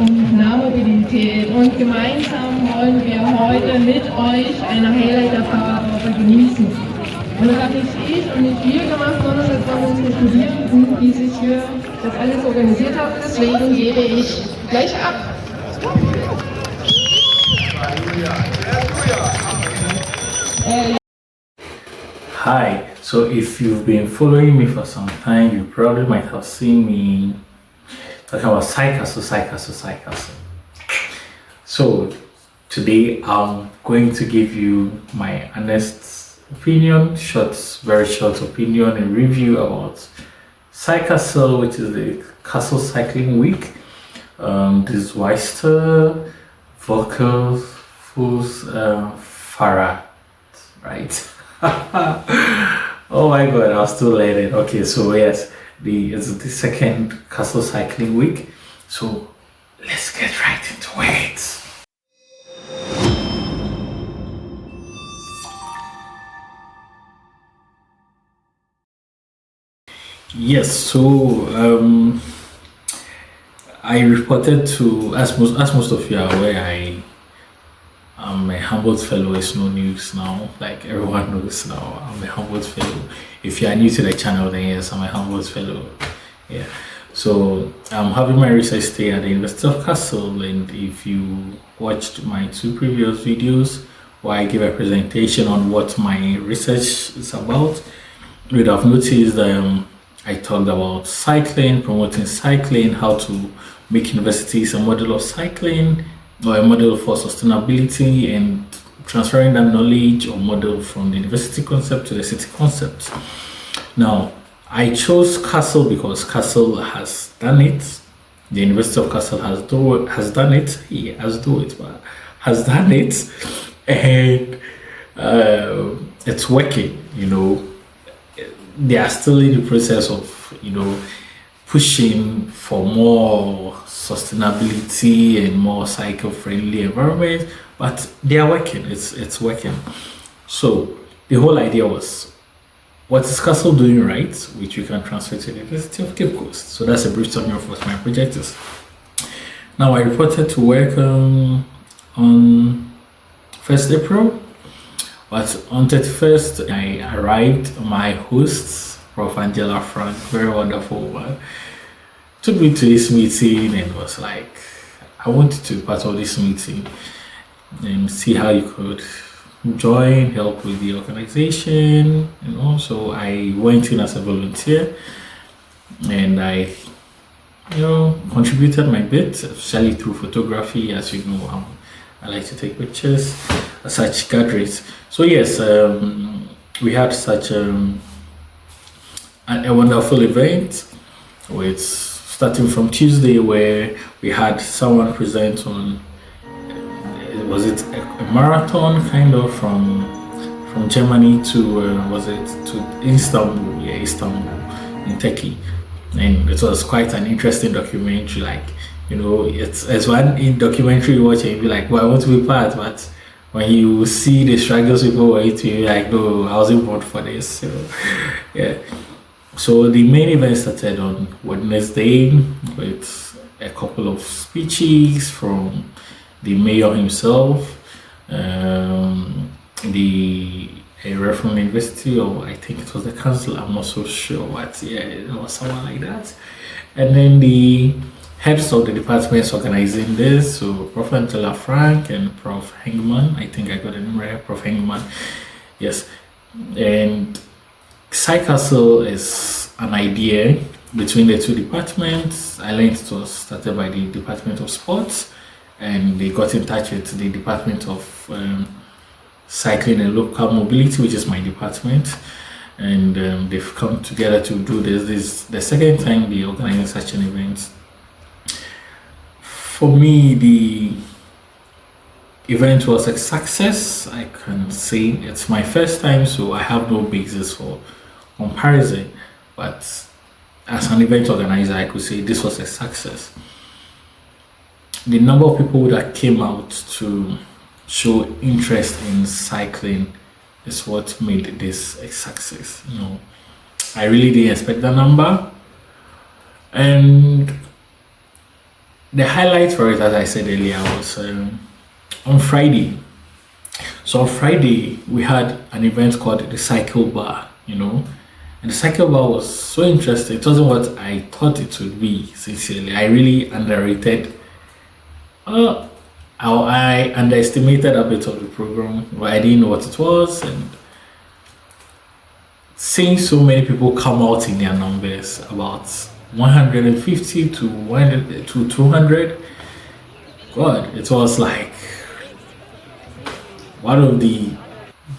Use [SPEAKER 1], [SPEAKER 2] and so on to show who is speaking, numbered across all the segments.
[SPEAKER 1] um Nahmobilität und gemeinsam wollen wir heute mit euch eine Highlight der Fahrradwoche genießen. Und das habe nicht ich und nicht wir gemacht, sondern das waren unsere Studierenden, die sich hier das alles organisiert haben. Deswegen gebe ich gleich ab.
[SPEAKER 2] Hi, so if you've been following me for some time, you probably might have seen me talking about Cycassel. So today I'm going to give you my honest opinion, very short opinion and review about Cycassel, which is the Kassel Cycling Week. This zweite, vocals, Fahrrad, right? Oh my god, I was still learning. Okay, so yes, it's the second Kassel Cycling Week. So let's get right into it. Yes, so I reported to, as most of you are aware, I'm a Humboldt fellow. It's no news now, like everyone knows now. I'm a Humboldt fellow. If you are new to the channel, then yes, I'm a Humboldt fellow. Yeah, so I'm having my research stay at the University of Kassel, and if you watched my two previous videos where I give a presentation on what my research is about, you would have noticed I talked about cycling, promoting cycling, how to make universities a model of cycling, or a model for sustainability, and transferring that knowledge or model from the university concept to the city concept. Now, I chose Kassel because Kassel has done it. The University of Kassel has done it. He has done it, and it's working. You know, they are still in the process of pushing for more sustainability and more cycle-friendly environment, but they are working. It's working. So the whole idea was, what is Kassel doing right, which we can transfer to the University of Cape Coast. So that's a brief summary of what my project is. Now, I reported to work on 1st April, but on 31st I arrived. My hosts, Prof. Angela Frank, very wonderful woman, took me to this meeting and was like, I wanted to be part of this meeting and see how you could join, help with the organization, and also I went in as a volunteer and I contributed my bit, especially through photography. As you know, I like to take pictures at such gatherings. So yes, we had such a wonderful event with starting from Tuesday, where we had someone present on, was it a marathon kind of from Germany to to Istanbul? Yeah, Istanbul in Turkey, and it was quite an interesting documentary. Like, it's one in documentary watching, you be like, well, I want to be part, but when you see the struggles people were into, you're like, no, I wasn't born for this. So yeah. So the main event started on Wednesday with a couple of speeches from the mayor himself, the Referendum University, or I think it was the council, I'm not so sure what, yeah, it was someone like that. And then the heads of the departments organizing this, so Prof. Angela Frank and Prof. Hengman, I think I got the name right, Prof. Hengman, yes. And Cycassel is an idea between the two departments. I learned it was started by the Department of Sports, and they got in touch with the Department of Cycling and Local Mobility, which is my department, and they've come together to do this. This is the second time they organize such an event. For me, the event was a success. I can say it's my first time, so I have no basis for comparison, but as an event organizer, I could say this was a success. The number of people that came out to show interest in cycling is what made this a success. I really didn't expect that number, and the highlight for it, as I said earlier, was on Friday. So on Friday we had an event called the Cycle Bar, and the Cycle Bar was so interesting. It wasn't what I thought it would be. Sincerely, I really underrated. I underestimated a bit of the program, but I didn't know what it was, and seeing so many people come out in their numbers, about 150 to 100 to 200. God, it was like one of the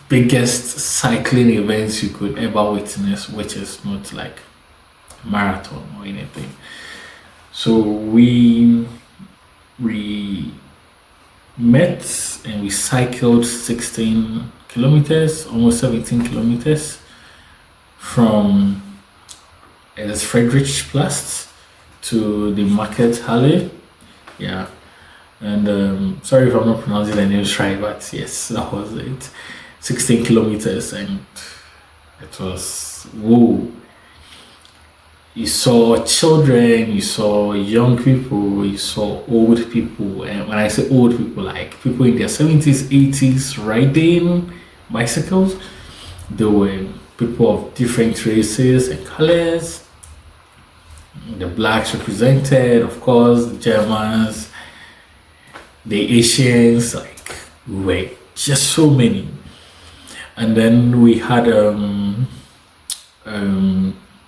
[SPEAKER 2] biggest cycling events you could ever witness, which is not like a marathon or anything. So we met and we cycled 16 kilometers, almost 17 kilometers from Friedrichsplatz to the Market Halle. Yeah, and sorry if I'm not pronouncing the names right, but yes, that was it. 16 kilometers, and it was whoa. You saw children, you saw young people, you saw old people, and when I say old people, like people in their 70s, 80s riding bicycles. There were people of different races and colors. The blacks represented, of course, the Germans, the Asians, like we were just so many. And then we had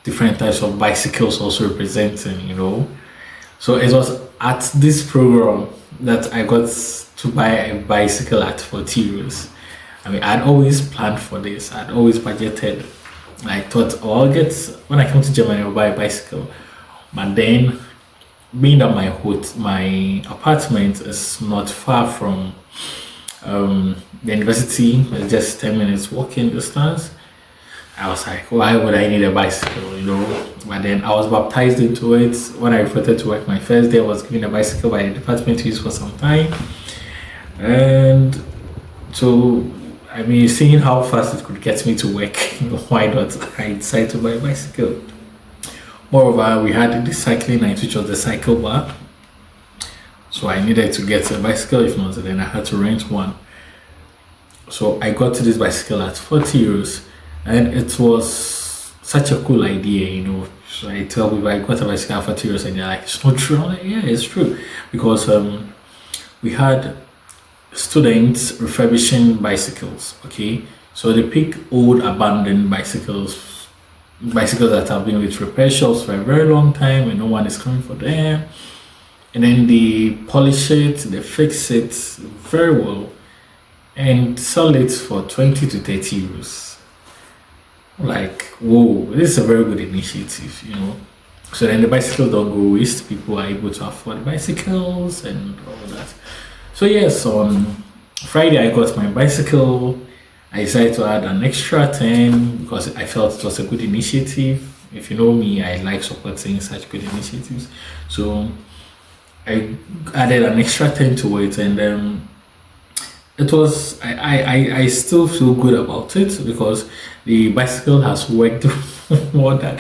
[SPEAKER 2] different types of bicycles also representing. So it was at this program that I got to buy a bicycle at 40 euros. I mean, I'd always planned for this. I'd always budgeted. I thought, oh, when I come to Germany, I'll buy a bicycle. But then, being that my apartment is not far from the university, it's just 10 minutes walking distance, I was like, why would I need a bicycle, But then I was baptized into it. When I reported to work my first day, I was given a bicycle by the department to use for some time. And so, I mean, seeing how fast it could get me to work, why not? I decided to buy a bicycle. Moreover, we had the cycling night, which was the Cycle Bar. So I needed to get a bicycle, if not, then I had to rent one. So I got to this bicycle at 40 euros. And it was such a cool idea, So I tell people I got a bicycle for 40 euros, and they're like, it's not true. I'm like, yeah, it's true. Because we had students refurbishing bicycles, okay? So they pick old abandoned bicycles that have been with repair shops for a very long time and no one is coming for them. And then they polish it, they fix it very well and sell it for 20 to 30 euros. Like, whoa, this is a very good initiative, So then the bicycles don't go waste. People are able to afford bicycles and all that. So yes, on Friday I got my bicycle. I decided to add an extra 10 because I felt it was a good initiative. If you know me, I like supporting such good initiatives. So I added an extra 10 to it, and it was I still feel good about it because the bicycle has worked more than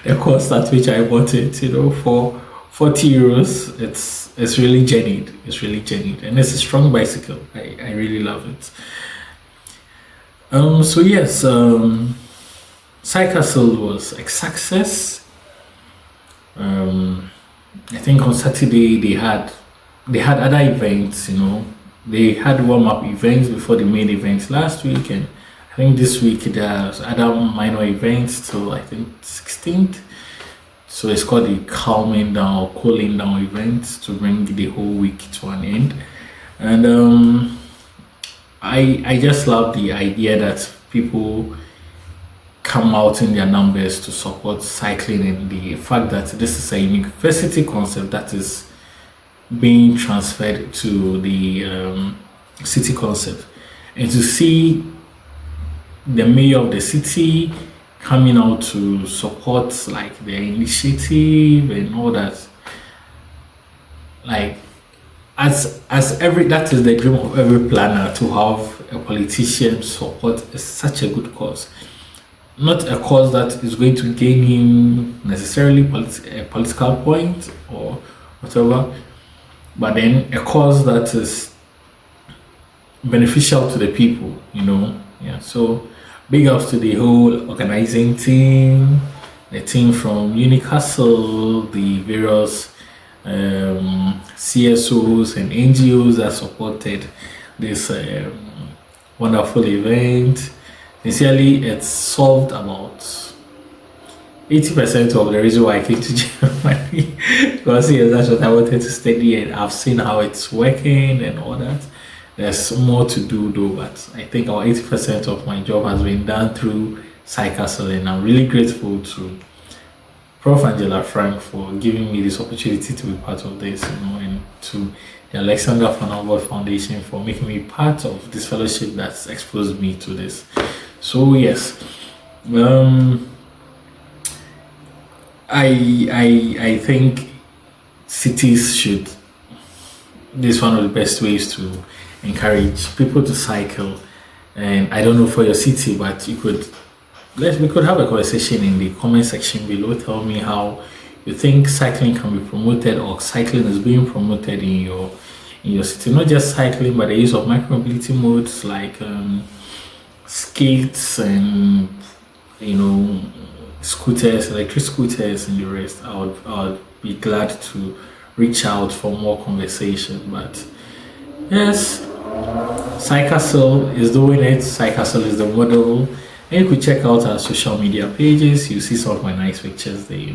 [SPEAKER 2] the cost at which I bought it. For 40 euros, it's really genuine. It's really genuine, and it's a strong bicycle. I really love it. So yes, Cycassel was a success. I think on Saturday they had other events. They had warm-up events before the main events last week, and I think this week there's other minor events till I think 16th. So it's called the calming down or cooling down event to bring the whole week to an end. And I just love the idea that people come out in their numbers to support cycling, and the fact that this is a university concept that is being transferred to the city concept, and to see the mayor of the city coming out to support like their initiative and all that, like as that is the dream of every planner, to have a politician support such a good cause. Not a cause that is going to gain him necessarily a political point or whatever. But then a cause that is beneficial to the people, Yeah. So big ups to the whole organizing team, the team from Kassel, the various CSOs and NGOs that supported this wonderful event. Sincerely, it's solved about 80% of the reason why I came to Germany. Because yes, that's what I wanted to study, and I've seen how it's working and all that. There's more to do though, but I think about 80% of my job has been done through Cycassel, and I'm really grateful to Prof. Angela Frank for giving me this opportunity to be part of this, and to the Alexander Van Humboldt Foundation for making me part of this fellowship that's exposed me to this. So yes, I think cities should. This is one of the best ways to encourage people to cycle. And I don't know for your city, but we could have a conversation in the comment section below. Tell me how you think cycling can be promoted, or cycling is being promoted in your city. Not just cycling, but the use of micromobility modes like skates and scooters, electric scooters, and the rest. I would be glad to reach out for more conversation. But yes, Cycassel is doing it. Cycassel is the model. And you could check out our social media pages. You see some of my nice pictures there,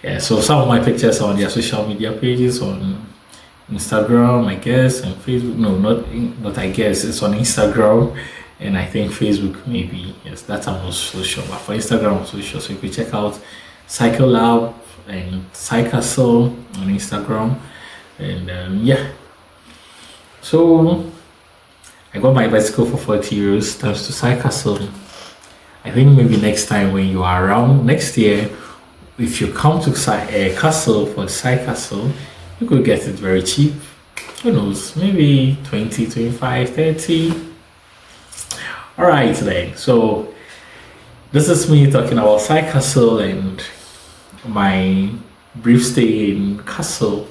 [SPEAKER 2] Yeah, so some of my pictures are on their social media pages on Instagram, I guess, and Facebook. No, not I guess. It's on Instagram, and I think Facebook maybe. Yes, that's I'm not so sure. But for Instagram, I'm so sure. So you could check out Cycle Lab and Cycassel on Instagram, and yeah. So I got my bicycle for 40 euros thanks to Cycassel. I think maybe next time when you are around next year, if you come to Kassel for Cycassel, you could get it very cheap. Who knows, maybe 20, 25, 30. All right then. So this is me talking about Cycassel and my brief stay in Kassel,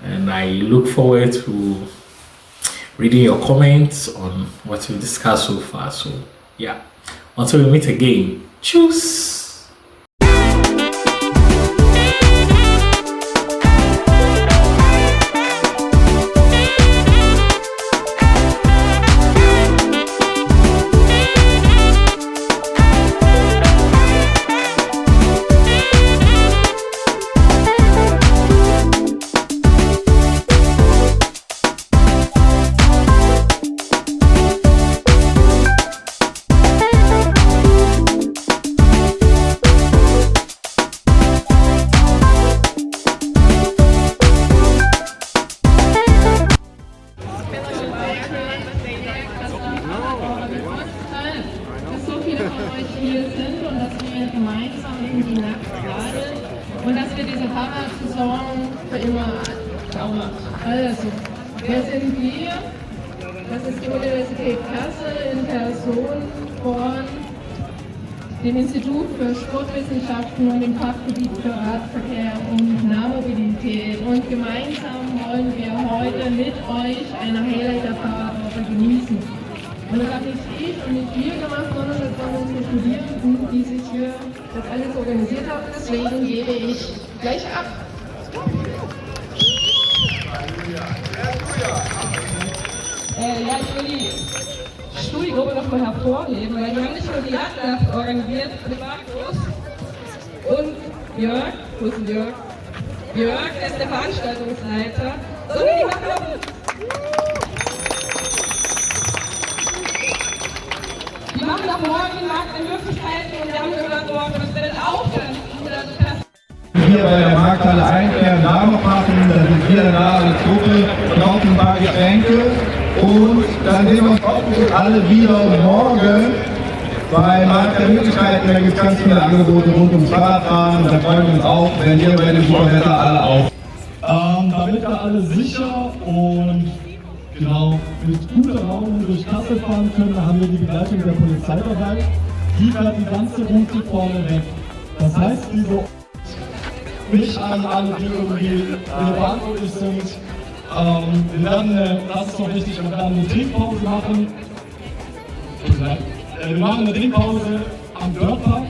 [SPEAKER 2] and I look forward to reading your comments on what we discussed so far. So yeah, until we meet again, choose.
[SPEAKER 1] Und dass wir diese Fahrradsaison für immer dauern. Also, wer sind wir? Das ist die Universität Kassel in Person von dem Institut für Sportwissenschaften und dem Fachgebiet für Radverkehr und Nahmobilität. Und gemeinsam wollen wir heute mit euch eine Highlight der Fahrradwoche genießen. Und das habe nicht ich und nicht wir gemacht, sondern das waren unsere Studierenden, die sich hier das alles organisiert haben. Deswegen gebe ich gleich ab.
[SPEAKER 3] Ja, ich will die Studiengruppe noch mal hervorheben, weil wir haben nicht nur die Radnacht organisiert, Markus und Jörg. Wo ist denn Jörg? Jörg ist der Veranstaltungsleiter. Sondern die machen auch morgen den Markt in Möglichkeiten und wir haben gehört, morgen das wird auch ganz gut.
[SPEAKER 4] Hier bei der Markthalle einkehren, da noch machen, dann sind wir da als Gruppe, kaufen ein paar Getränke und dann sehen wir uns hoffentlich alle wieder morgen bei Markt der Möglichkeiten. Da gibt es ganz viele Angebote rund ums Fahrradfahren und da freuen wir uns auch, wenn ihr bei dem super Wetter alle auch.
[SPEAKER 5] Damit wir alle sicher und genau mit guter Laune durch Kassel fahren können, haben wir die Begleitung der Polizei dabei. Die fährt die ganze Route vorne weg. Das heißt, diese nicht an alle, die irgendwie hier verantwortlich sind. Wir werden, das ist noch wichtig, wir werden eine Trinkpause machen. Wir machen eine Trinkpause am Dirtpark.